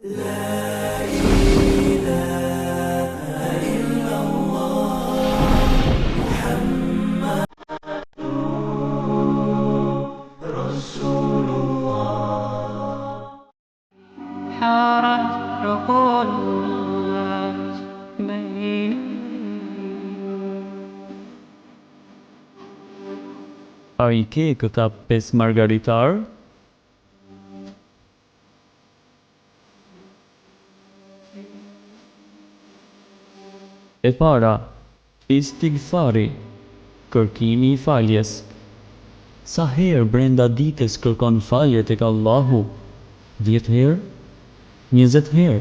A i ke këta 5 margaritar? E para, istighfari, kërkimi i faljes. Sa herë brenda ditës kërkon falje tek Allahu? 10 herë? 20 herë?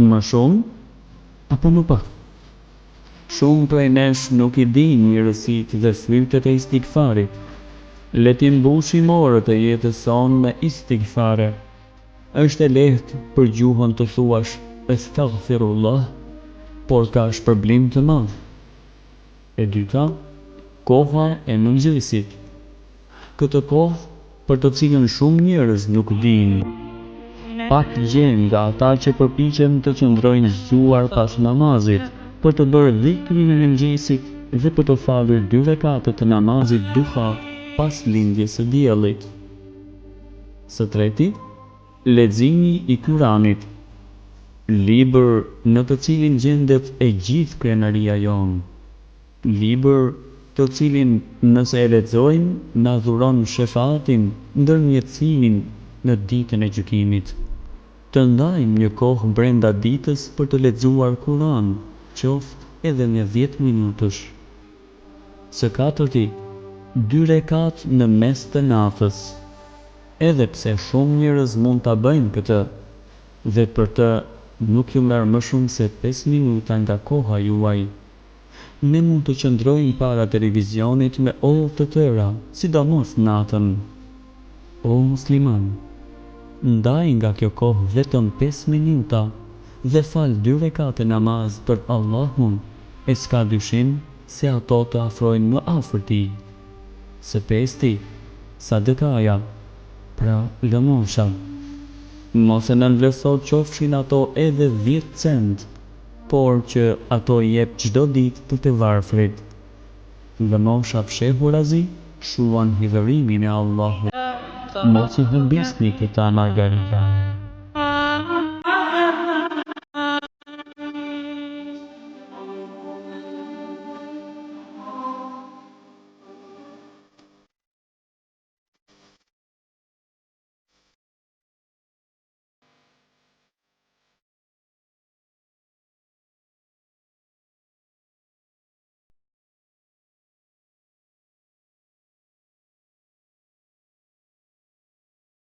Më shumë? Apo më pak? Shumë prej nesh nuk i din mirësitë dhe fytyrat e istighfarit. Le ti mbushim orët e jetës sonë me istighfare. Është e lehtë për gjuhën të thuash astaghfirullah, por ka shpërblim të madh. E dyta, koha e mëngjesit. Këtë kohë për të cilën shumë njerëz nuk dinë. Pak gjen nga ata që përpiqen të qëndrojnë zgjuar pas namazit, për të bërë dhikrin e mëngjesit dhe për të falur 2 rekate të namazit duha pas lindjes së diellit. Së treti, leximi i Kuranit, libër në të cilin gjendet e gjithë krenaria jonë. Libër të cilin nëse e lexojmë na dhuron shefatin, ndërmjetësimin në ditën e gjykimit. Të ndajmë një kohë brenda ditës për të lexuar Kur'an, qoftë edhe në 10 minutësh. Së katërti, 2 rekat në mes të natës. Edhe pse shumë njerëz mund ta bëjnë këtë, dhe për të nuk ju merr më shumë se 5 minuta nga koha juaj. Ne mund të qëndrojmë para televizionit me orë të tëra, sidomos natën. O musliman, ndaj nga kjo kohë vetëm 5 minuta dhe fal 2 rekate namaz për Allahun, e s'ka dyshim se ato të afrojnë më afër tij. Së pesti, sadakaja, pra lëmosha. Mos e nënvlerëso qofshin ato edhe 10 cent, por që ato i jep çdo ditë të të varfrit. Lëmosha fshehurazi shuan hidhërimin e Allahut. Mos i humbisni këta margarita.